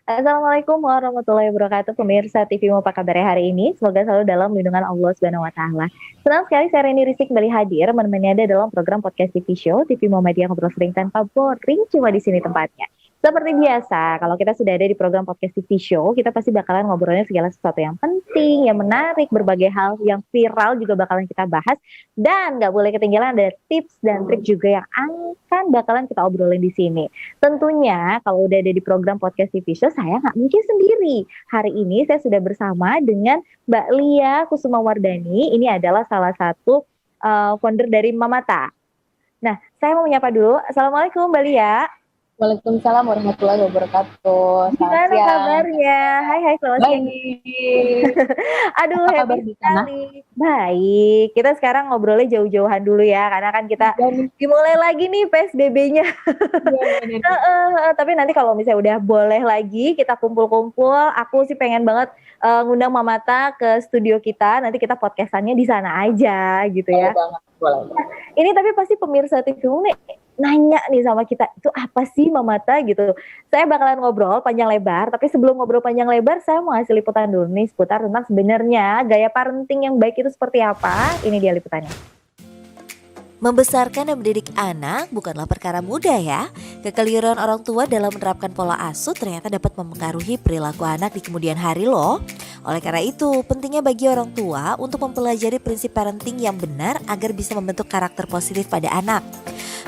Assalamualaikum warahmatullahi wabarakatuh, pemirsa TV apa kabarnya hari ini? Semoga selalu dalam lindungan Allah Subhanahu wa taala. Senang sekali saya Reni Rizky kembali hadir menemani Anda dalam program podcast TV Show TV Muhammadiyah Ngobrol Sering Tanpa Boring, cuma di sini tempatnya. Seperti biasa, kalau kita sudah ada di program podcast TV Show, kita pasti bakalan ngobrolnya segala sesuatu yang penting, yang menarik, berbagai hal yang viral juga bakalan kita bahas. Dan nggak boleh ketinggalan ada tips dan trik juga yang akan bakalan kita obrolin di sini. Tentunya kalau udah ada di program podcast TV Show, saya nggak mungkin sendiri. Hari ini saya sudah bersama dengan Mbak Lia Kusuma Wardani. Ini adalah salah satu founder dari Mamata. Nah, saya mau menyapa dulu. Assalamualaikum Mbak Lia. Waalaikumsalam warahmatullahi wabarakatuh. Gimana Selamat siang. kabarnya? Hai, selamat siang. Aduh, Apa kabar happy di sana? sekali. Baik, kita sekarang ngobrolnya jauh-jauhan dulu ya, karena kan kita dimulai lagi nih PSBB-nya. Tapi nanti kalau misalnya udah boleh lagi kita kumpul-kumpul, aku sih pengen banget ngundang Mamata ke studio kita. Nanti kita podcastannya di sana aja gitu ya. Boleh. Ini tapi pasti pemirsa TV nih nanya nih sama kita, itu apa sih Mamata gitu. Saya bakalan ngobrol panjang lebar, tapi sebelum ngobrol panjang lebar saya mau ngasih liputan dulu nih seputar tentang sebenarnya gaya parenting yang baik itu seperti apa. Ini dia liputannya. Membesarkan dan mendidik anak bukanlah perkara mudah ya. Kekeliruan orang tua dalam menerapkan pola asuh ternyata dapat mempengaruhi perilaku anak di kemudian hari loh. Oleh karena itu, pentingnya bagi orang tua untuk mempelajari prinsip parenting yang benar agar bisa membentuk karakter positif pada anak.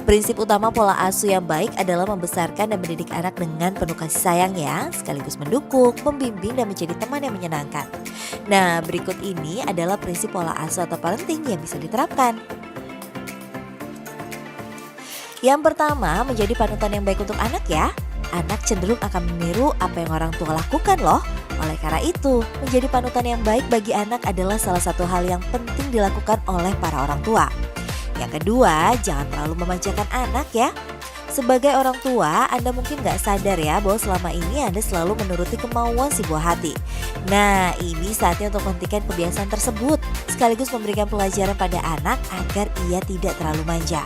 Prinsip utama pola asuh yang baik adalah membesarkan dan mendidik anak dengan penuh kasih sayang ya, sekaligus mendukung, membimbing dan menjadi teman yang menyenangkan. Nah, berikut ini adalah prinsip pola asuh atau parenting yang bisa diterapkan. Yang pertama, menjadi panutan yang baik untuk anak ya. Anak cenderung akan meniru apa yang orang tua lakukan loh. Oleh karena itu, menjadi panutan yang baik bagi anak adalah salah satu hal yang penting dilakukan oleh para orang tua. Yang kedua, jangan terlalu memanjakan anak ya. Sebagai orang tua, Anda mungkin gak sadar ya bahwa selama ini Anda selalu menuruti kemauan si buah hati. Nah, ini saatnya untuk menghentikan kebiasaan tersebut, sekaligus memberikan pelajaran pada anak agar ia tidak terlalu manja.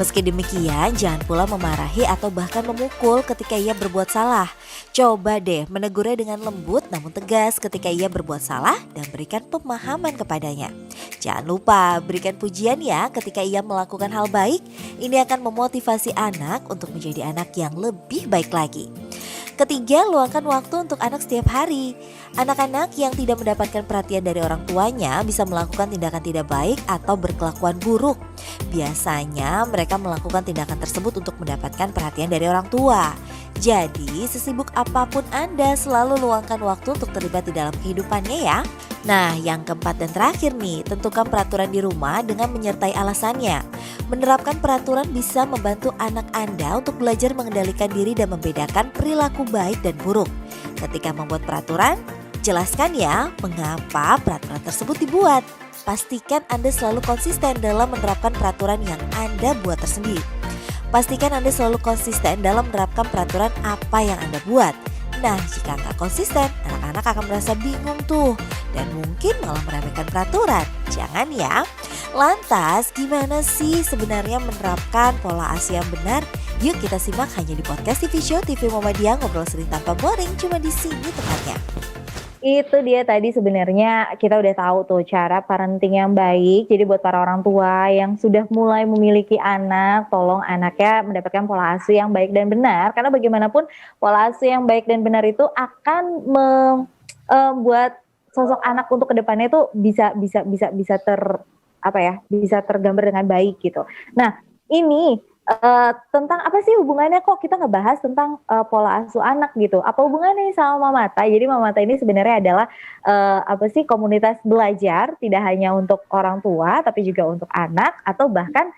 Meski demikian, jangan pula memarahi atau bahkan memukul ketika ia berbuat salah. Coba deh menegurnya dengan lembut namun tegas ketika ia berbuat salah dan berikan pemahaman kepadanya. Jangan lupa berikan pujian ya ketika ia melakukan hal baik. Ini akan memotivasi anak untuk menjadi anak yang lebih baik lagi. Ketiga, luangkan waktu untuk anak setiap hari. Anak-anak yang tidak mendapatkan perhatian dari orang tuanya bisa melakukan tindakan tidak baik atau berkelakuan buruk. Biasanya mereka melakukan tindakan tersebut untuk mendapatkan perhatian dari orang tua. Jadi, sesibuk apapun Anda selalu luangkan waktu untuk terlibat di dalam kehidupannya ya. Nah, yang keempat dan terakhir nih, tentukan peraturan di rumah dengan menyertai alasannya. Menerapkan peraturan bisa membantu anak Anda untuk belajar mengendalikan diri dan membedakan perilaku baik dan buruk. Ketika membuat peraturan, jelaskan ya mengapa peraturan tersebut dibuat. Pastikan Anda selalu konsisten dalam menerapkan peraturan yang Anda buat tersendiri. Pastikan Anda selalu konsisten dalam menerapkan peraturan apa yang Anda buat. Nah, jika nggak konsisten, anak-anak akan merasa bingung tuh dan mungkin malah meremehkan peraturan. Jangan ya. Lantas, gimana sih sebenarnya menerapkan pola asuh yang benar? Yuk kita simak hanya di podcast TV Show TV Muhammadiyah Ngobrol Sering Tanpa Boring, cuma di sini tempatnya. Itu dia tadi sebenarnya kita udah tahu tuh cara parenting yang baik. Jadi buat para orang tua yang sudah mulai memiliki anak, tolong anaknya mendapatkan pola asuh yang baik dan benar. Karena bagaimanapun pola asuh yang baik dan benar itu akan membuat sosok anak untuk kedepannya itu bisa bisa tergambar dengan baik gitu. Nah, ini tentang apa sih hubungannya kok kita ngebahas tentang pola asuh anak gitu? Apa hubungannya sama Mamata? Jadi Mamata ini sebenarnya adalah komunitas belajar tidak hanya untuk orang tua tapi juga untuk anak atau bahkan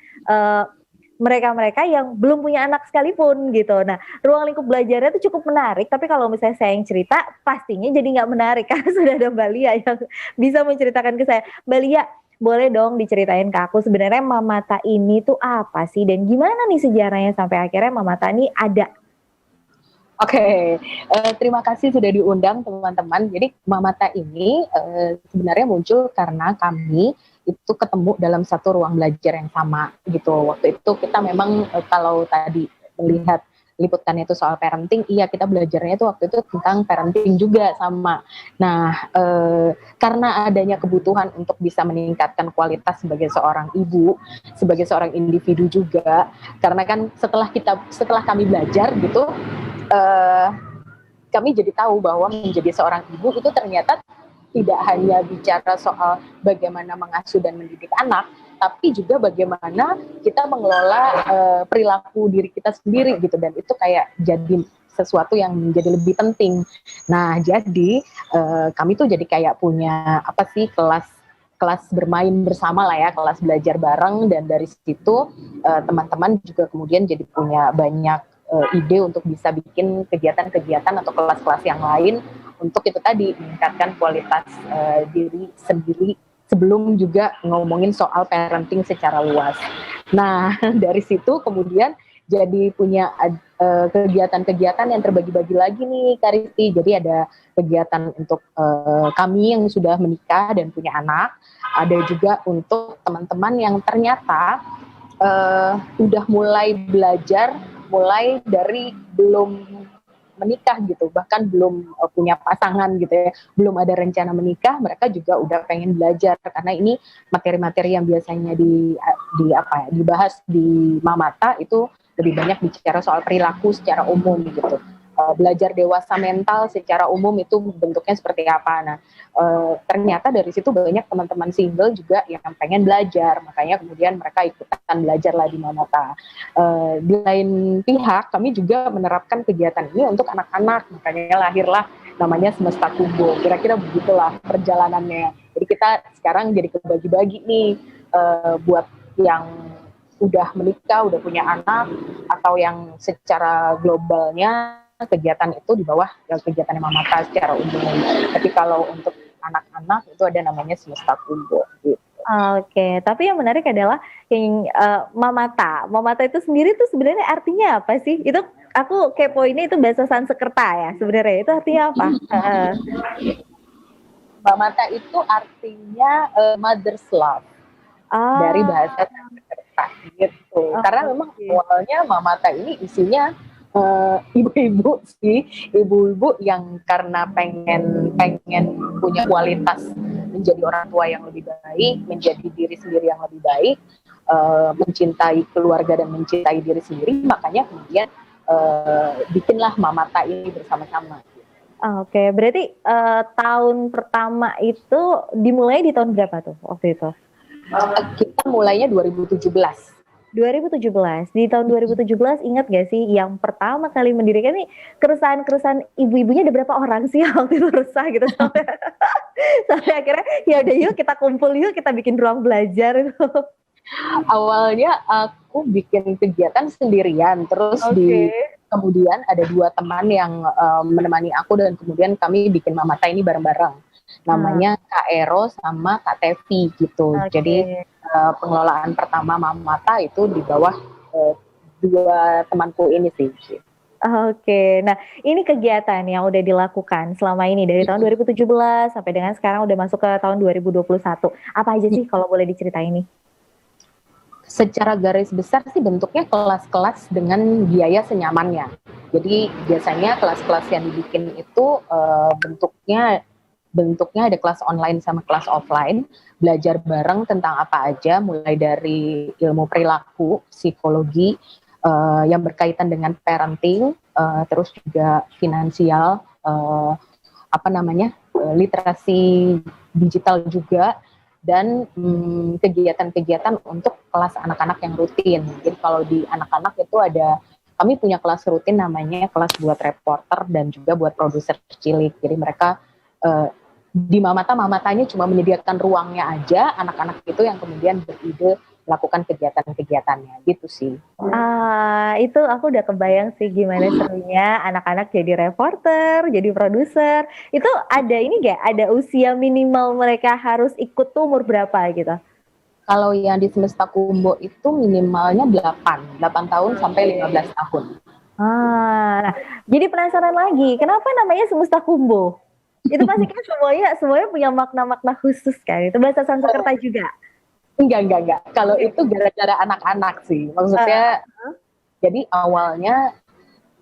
mereka-mereka yang belum punya anak sekalipun gitu. Nah, ruang lingkup belajarnya itu cukup menarik, tapi kalau misalnya saya yang cerita pastinya jadi nggak menarik karena sudah ada Mbak Lia yang bisa menceritakan ke saya. Mbak Lia, boleh dong diceritain ke aku sebenarnya Mamata ini tuh apa sih dan gimana nih sejarahnya sampai akhirnya Mamata ini ada? Oke, terima kasih sudah diundang teman-teman. Jadi Mamata ini sebenarnya muncul karena kami itu ketemu dalam satu ruang belajar yang sama gitu. Waktu itu kita memang kalau tadi melihat liputannya itu soal parenting, iya kita belajarnya itu waktu itu tentang parenting juga sama. Nah, karena adanya kebutuhan untuk bisa meningkatkan kualitas sebagai seorang ibu, sebagai seorang individu juga, karena kan setelah kami belajar gitu, kami jadi tahu bahwa menjadi seorang ibu itu ternyata tidak hanya bicara soal bagaimana mengasuh dan mendidik anak, tapi juga bagaimana kita mengelola perilaku diri kita sendiri gitu, dan itu kayak jadi sesuatu yang menjadi lebih penting. Nah, jadi kami tuh jadi kayak punya apa sih, kelas bermain bersama lah ya, kelas belajar bareng, dan dari situ teman-teman juga kemudian jadi punya banyak ide untuk bisa bikin kegiatan-kegiatan atau kelas-kelas yang lain untuk itu tadi meningkatkan kualitas diri sendiri sebelum juga ngomongin soal parenting secara luas. Nah, dari situ kemudian jadi punya kegiatan-kegiatan yang terbagi-bagi lagi nih, Karisti. Jadi ada kegiatan untuk kami yang sudah menikah dan punya anak, ada juga untuk teman-teman yang ternyata udah mulai belajar, mulai dari belum menikah gitu, bahkan belum punya pasangan gitu ya, belum ada rencana menikah, mereka juga udah pengen belajar, karena ini materi-materi yang biasanya dibahas di Mamata itu lebih banyak bicara soal perilaku secara umum gitu. Belajar dewasa mental secara umum itu bentuknya seperti apa. Nah, ternyata dari situ banyak teman-teman single juga yang pengen belajar, makanya kemudian mereka ikutan belajar lah di Mamata. Di lain pihak, kami juga menerapkan kegiatan ini untuk anak-anak, makanya lahirlah namanya Semesta Kumbo. Kira-kira begitulah perjalanannya. Jadi kita sekarang jadi kebagi-bagi nih, buat yang udah menikah, udah punya anak, atau yang secara globalnya kegiatan itu di bawah kegiatan Mamata secara umum. Tapi kalau untuk anak-anak itu ada namanya Semesta Kumbo gitu. Oke, tapi yang menarik adalah yang Mamata. Mamata itu sendiri tuh sebenarnya artinya apa sih? Itu aku kepoinnya itu bahasa Sanskerta ya sebenarnya. Itu artinya apa? Mamata itu artinya mother's love. Dari bahasa Sanskerta gitu. Karena memang awalnya Mamata ini isinya ibu-ibu sih, ibu-ibu yang karena pengen punya kualitas menjadi orang tua yang lebih baik, menjadi diri sendiri yang lebih baik, mencintai keluarga dan mencintai diri sendiri, makanya kemudian bikinlah Mamata ini bersama-sama. Oke, berarti tahun pertama itu dimulai di tahun berapa tuh waktu itu? Kita mulainya 2017. 2017. Di tahun 2017 ingat gak sih yang pertama kali mendirikan nih, keresahan-keresahan ibu-ibunya ada berapa orang sih waktu itu resah gitu sampai akhirnya ya udah yuk kita kumpul, yuk kita bikin ruang belajar itu. Awalnya aku bikin kegiatan sendirian, terus kemudian ada 2 teman yang menemani aku, dan kemudian kami bikin Mamata ini bareng-bareng. Namanya Kak Ero sama Kak Tevi gitu. Jadi pengelolaan pertama Mamata itu di bawah 2 temanku ini sih. Oke, nah ini kegiatan yang udah dilakukan selama ini dari tahun 2017 sampai dengan sekarang udah masuk ke tahun 2021. Apa aja sih kalau boleh diceritain nih? Secara garis besar sih bentuknya kelas-kelas dengan biaya senyamannya. Jadi biasanya kelas-kelas yang dibikin itu bentuknya ada kelas online sama kelas offline, belajar bareng tentang apa aja, mulai dari ilmu perilaku, psikologi, yang berkaitan dengan parenting, terus juga finansial, literasi digital juga, dan kegiatan-kegiatan untuk kelas anak-anak yang rutin. Jadi kalau di anak-anak itu kami punya kelas rutin namanya kelas buat reporter dan juga buat produser cilik. Jadi mereka di Mamatanya cuma menyediakan ruangnya aja, anak-anak itu yang kemudian beride melakukan kegiatan-kegiatannya gitu sih. Itu aku udah kebayang sih gimana serunya anak-anak jadi reporter, jadi produser. Itu ada ini gak? Ada usia minimal mereka harus ikut tuh umur berapa gitu? Kalau yang di Semesta Kumbo itu minimalnya 8 tahun sampai 15 tahun. Nah, jadi penasaran lagi, kenapa namanya Semesta Kumbo? Itu pasti kan semuanya punya makna-makna khusus kan? Itu bahasa Sanskerta juga? Enggak. Kalau itu gara-gara anak-anak sih. Maksudnya, jadi awalnya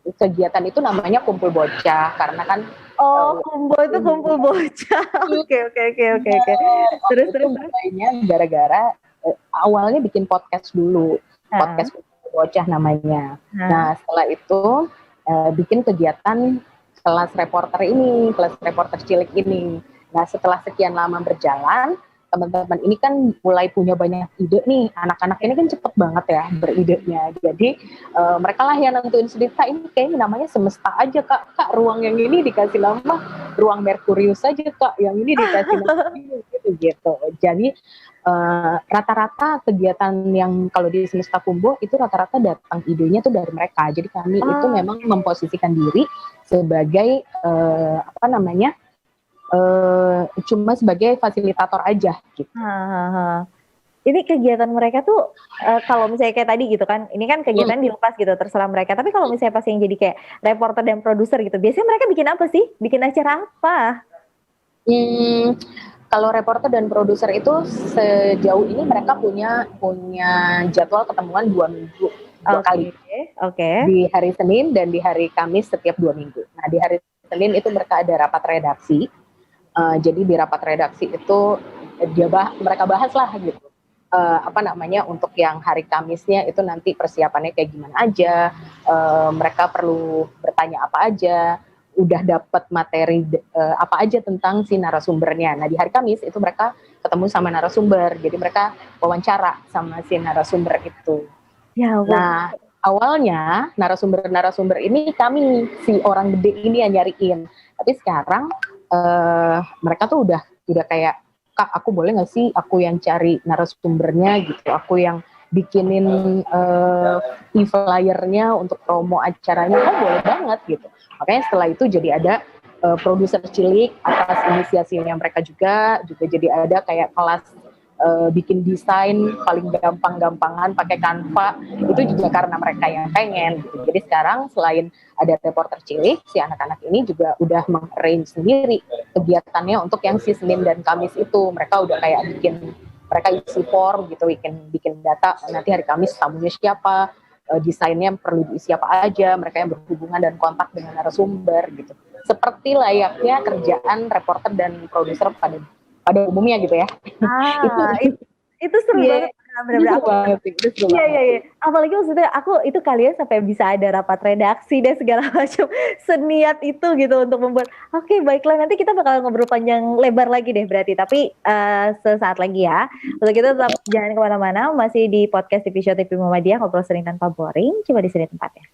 kegiatan itu namanya kumpul bocah karena kan kumpul itu kumpul bocah. Oke. Terus itu mulainya gara-gara awalnya bikin podcast dulu, podcast kumpul bocah namanya. Nah setelah itu bikin kegiatan kelas reporter cilik ini. Nah setelah sekian lama berjalan, teman-teman ini kan mulai punya banyak ide nih. Anak-anak ini kan cepet banget ya beridenya. Jadi mereka lah yang nentuin sendiri, Kak ini kayaknya namanya semesta aja Kak ruang yang ini dikasih nama ruang Merkurius aja Kak, yang ini dikasih nama gitu. Jadi rata-rata kegiatan yang kalau di Semesta Kumbo itu rata-rata datang idenya tuh dari mereka. Jadi kami itu memang memposisikan diri sebagai cuma sebagai fasilitator aja gitu. Ini kegiatan mereka tuh kalau misalnya kayak tadi gitu kan, ini kan kegiatan dilepas gitu terserah mereka. Tapi kalau misalnya pas yang jadi kayak reporter dan produser gitu, biasanya mereka bikin apa sih? Bikin acara apa? Kalau reporter dan produser itu sejauh ini mereka punya jadwal ketemuan 2 minggu, 2 kali. Di hari Senin dan di hari Kamis setiap 2 minggu. Nah di hari Senin itu mereka ada rapat redaksi. Jadi di rapat redaksi itu mereka bahas lah gitu. Untuk yang hari Kamisnya itu nanti persiapannya kayak gimana aja, mereka perlu bertanya apa aja, udah dapat materi apa aja tentang si narasumbernya. Nah di hari Kamis itu mereka ketemu sama narasumber, jadi mereka wawancara sama si narasumber itu. Nah awalnya narasumber ini kami si orang gede ini yang nyariin, tapi sekarang mereka tuh udah kayak, Kak aku boleh nggak sih aku yang cari narasumbernya gitu, aku yang bikinin e-flyernya untuk promo acaranya. Boleh banget gitu. Makanya setelah itu jadi ada produser cilik atas inisiasinya mereka juga jadi ada kayak kelas bikin desain paling gampang-gampangan pakai Canva, itu juga karena mereka yang pengen gitu. Jadi sekarang selain ada reporter cilik, si anak-anak ini juga udah meng-arrange sendiri kegiatannya untuk yang si Senin dan Kamis itu. Mereka udah kayak mereka isi form gitu, bikin data, nanti hari Kamis tamunya siapa, desainnya perlu diisi apa aja, mereka yang berhubungan dan kontak dengan narasumber gitu. Seperti layaknya kerjaan reporter dan produser pada umumnya gitu ya. Itu seru banget. Benar-benar Iya. Apalagi maksudnya itu kalian sampai bisa ada rapat redaksi dan segala macam, seniat itu gitu untuk membuat. Oke, baiklah, nanti kita bakal ngobrol panjang lebar lagi deh berarti, tapi sesaat lagi ya. Untuk kita tetap jangan kemana-mana, masih di podcast TV Show TV Muhammadiyah, ngobrol sering tanpa boring, coba di sini tempatnya.